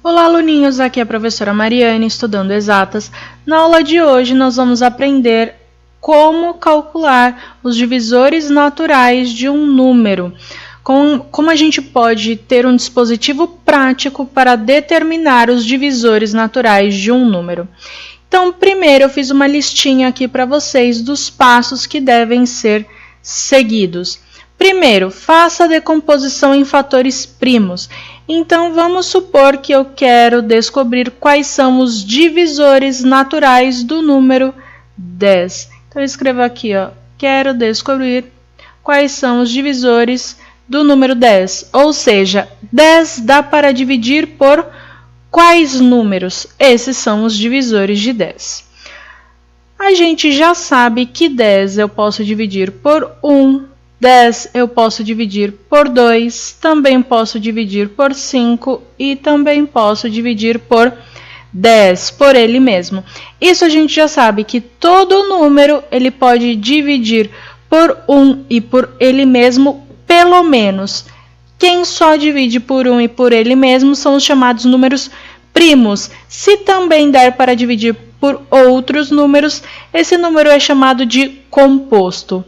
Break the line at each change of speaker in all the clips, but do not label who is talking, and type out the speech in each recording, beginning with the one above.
Olá, aluninhos! Aqui é a professora Mariane, estudando exatas. Na aula de hoje, nós vamos aprender como calcular os divisores naturais de um número. Como a gente pode ter um dispositivo prático para determinar os divisores naturais de um número. Então, primeiro eu fiz uma listinha aqui para vocês dos passos que devem ser seguidos. Primeiro, faça a decomposição em fatores primos. Então, vamos supor que eu quero descobrir quais são os divisores naturais do número 10. Então, eu escrevo aqui, quero descobrir quais são os divisores do número 10. Ou seja, 10 dá para dividir por quais números? Esses são os divisores de 10. A gente já sabe que 10 eu posso dividir por 1, 10 eu posso dividir por 2, também posso dividir por 5 e também posso dividir por 10, por ele mesmo. Isso a gente já sabe que todo número ele pode dividir por 1 e por ele mesmo, pelo menos. Quem só divide por 1 e por ele mesmo são os chamados números primos. Se também der para dividir por outros números, esse número é chamado de composto.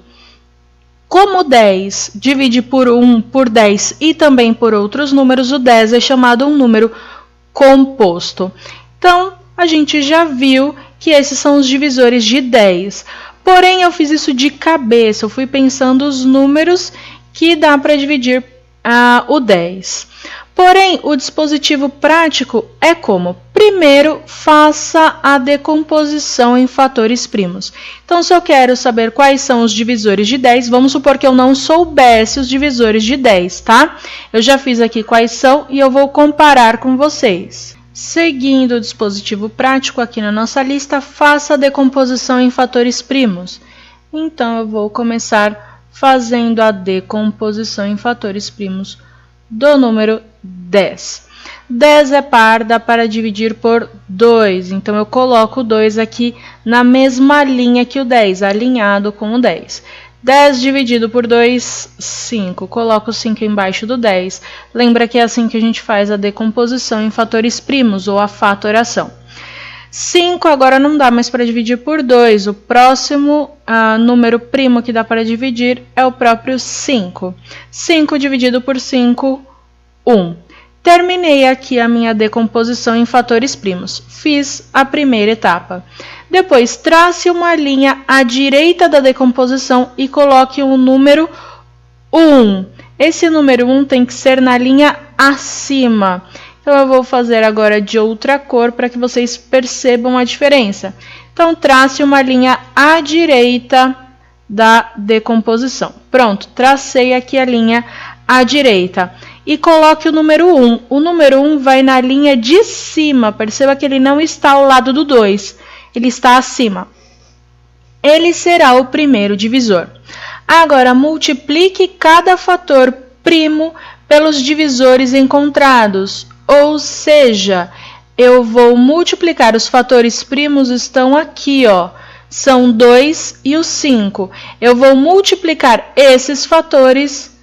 Como 10 divide por 1, por 10 e também por outros números, o 10 é chamado um número composto. Então, a gente já viu que esses são os divisores de 10. Porém, eu fiz isso de cabeça, eu fui pensando os números que dá para dividir o 10. Porém, o dispositivo prático é como? Primeiro, faça a decomposição em fatores primos. Então, se eu quero saber quais são os divisores de 10, vamos supor que eu não soubesse os divisores de 10, tá? Eu já fiz aqui quais são e eu vou comparar com vocês. Seguindo o dispositivo prático aqui na nossa lista, faça a decomposição em fatores primos. Então, eu vou começar fazendo a decomposição em fatores primos do número 10. 10 é par, dá para dividir por 2. Então, eu coloco o 2 aqui na mesma linha que o 10, alinhado com o 10. 10 dividido por 2, 5. Coloco o 5 embaixo do 10. Lembra que é assim que a gente faz a decomposição em fatores primos, ou a fatoração. 5 agora não dá mais para dividir por 2. O próximo número primo que dá para dividir é o próprio 5. 5 dividido por 5, 1. Terminei aqui a minha decomposição em fatores primos. Fiz a primeira etapa. Depois, trace uma linha à direita da decomposição e coloque o número 1. Esse número 1 tem que ser na linha acima. Então, eu vou fazer agora de outra cor para que vocês percebam a diferença. Então, trace uma linha à direita da decomposição. Pronto, tracei aqui a linha à direita. E coloque o número 1. O número 1 vai na linha de cima. Perceba que ele não está ao lado do 2. Ele está acima. Ele será o primeiro divisor. Agora, multiplique cada fator primo pelos divisores encontrados. Ou seja, eu vou multiplicar os fatores primos, estão aqui, são 2 e o 5. Eu vou multiplicar esses fatores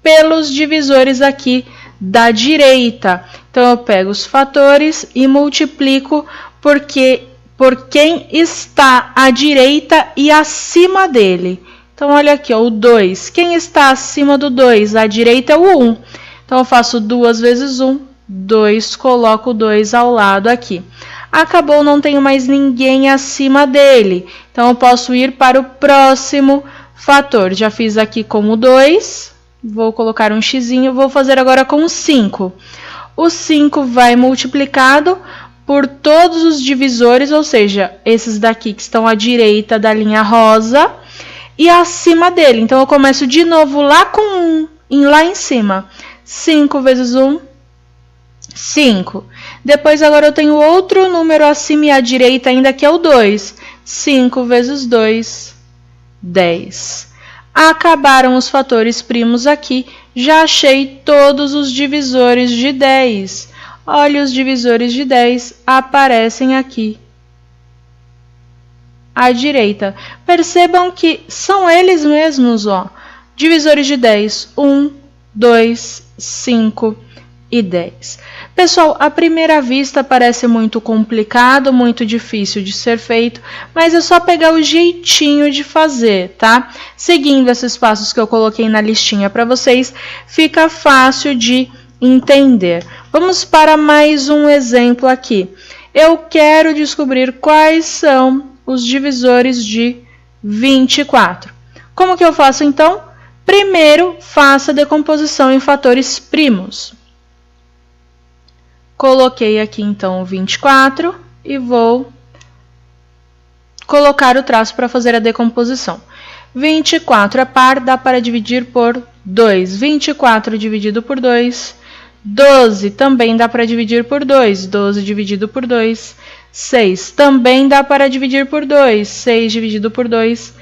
pelos divisores aqui da direita. Então, eu pego os fatores e multiplico por quem está à direita e acima dele. Então, olha aqui, o 2. Quem está acima do 2? À direita é o 1. Então, eu faço 2 vezes 1. 2, coloco o 2 ao lado aqui. Acabou, não tenho mais ninguém acima dele. Então, eu posso ir para o próximo fator. Já fiz aqui com o 2, vou colocar um xizinho, vou fazer agora com o 5. O 5 vai multiplicado por todos os divisores, ou seja, esses daqui que estão à direita da linha rosa e acima dele. Então, eu começo de novo lá com 1, lá em cima. 5 vezes 1, 5. Depois, agora eu tenho outro número acima e à direita ainda, que é o 2. 5 vezes 2, 10. Acabaram os fatores primos aqui. Já achei todos os divisores de 10. Olha, os divisores de 10 aparecem aqui à direita. Percebam que são eles mesmos, Divisores de 10. 1, 2, 5 e 10. Pessoal, à primeira vista parece muito complicado, muito difícil de ser feito, mas é só pegar o jeitinho de fazer, tá? Seguindo esses passos que eu coloquei na listinha para vocês, fica fácil de entender. Vamos para mais um exemplo aqui. Eu quero descobrir quais são os divisores de 24. Como que eu faço então? Primeiro, faça a decomposição em fatores primos. Coloquei aqui então o 24 e vou colocar o traço para fazer a decomposição. 24 é par, dá para dividir por 2. 24 dividido por 2. 12 também dá para dividir por 2. 12 dividido por 2. 6 também dá para dividir por 2. 6 dividido por 2.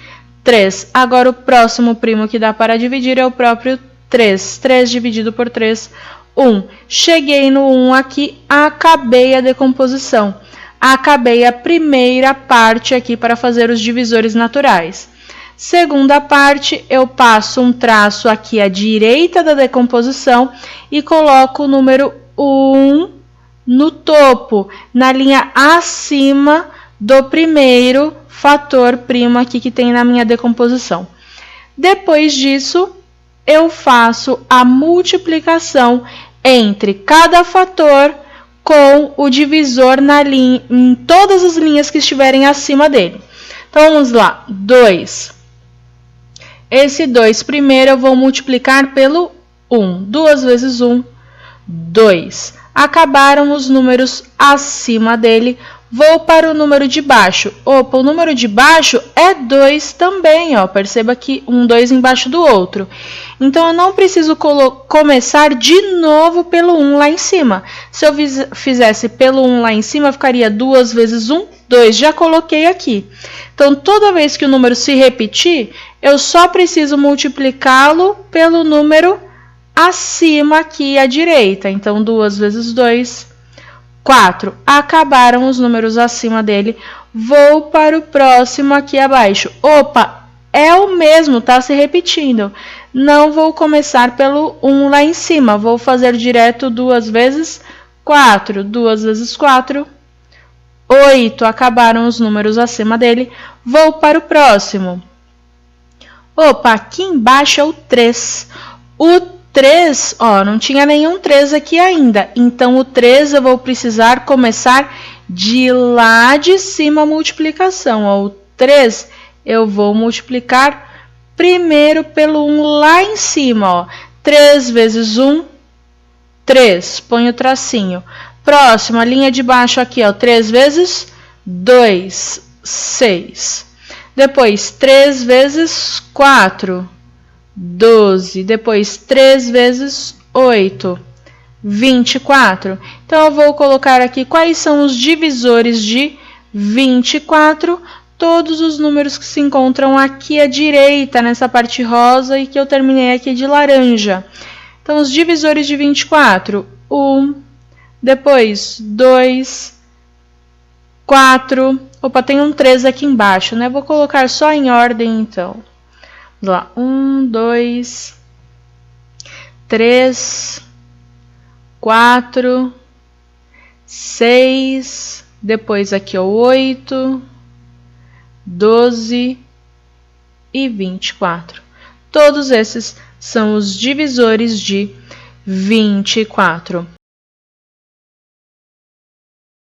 3. Agora o próximo primo que dá para dividir é o próprio 3. 3 dividido por 3. 1. Cheguei no 1 aqui, acabei a decomposição. Acabei a primeira parte aqui para fazer os divisores naturais. Segunda parte, eu passo um traço aqui à direita da decomposição e coloco o número 1 no topo, na linha acima do primeiro fator primo aqui que tem na minha decomposição. Depois disso, eu faço a multiplicação entre cada fator com o divisor na linha, em todas as linhas que estiverem acima dele. Então, vamos lá. 2. Esse 2 primeiro eu vou multiplicar pelo 1. 2 vezes 1, 2. Acabaram os números acima dele. Vou para o número de baixo. Opa, o número de baixo é 2 também, ó. Perceba que 2 embaixo do outro. Então, eu não preciso começar de novo pelo 1 lá em cima. Se eu fizesse pelo 1 lá em cima, ficaria 2 vezes 1, 2. Já coloquei aqui. Então, toda vez que o número se repetir, eu só preciso multiplicá-lo pelo número acima aqui à direita. Então, 2 vezes 2... 4. Acabaram os números acima dele. Vou para o próximo aqui abaixo. Opa, é o mesmo, tá se repetindo. Não vou começar pelo 1 lá em cima. Vou fazer direto 2 vezes 4. 2 vezes 4, 8. Acabaram os números acima dele. Vou para o próximo. Opa, aqui embaixo é o 3. O 3, ó, não tinha nenhum 3 aqui ainda. Então, o 3 eu vou precisar começar de lá de cima a multiplicação. Ó, o 3 eu vou multiplicar primeiro pelo 1 lá em cima. Ó. 3 vezes 1, 3. Põe o tracinho. Próximo, a linha de baixo aqui, ó, 3 vezes 2, 6. Depois, 3 vezes 4, 12, depois 3 vezes 8, 24. Então, eu vou colocar aqui quais são os divisores de 24, todos os números que se encontram aqui à direita, nessa parte rosa, e que eu terminei aqui de laranja. Então, os divisores de 24, 1, depois 2, 4, opa, tem um 3 aqui embaixo, né? Vou colocar só em ordem, então. Vamos lá, 1, 2, 3, 4, 6, depois aqui o 8, 12 e 24. Todos esses são os divisores de 24.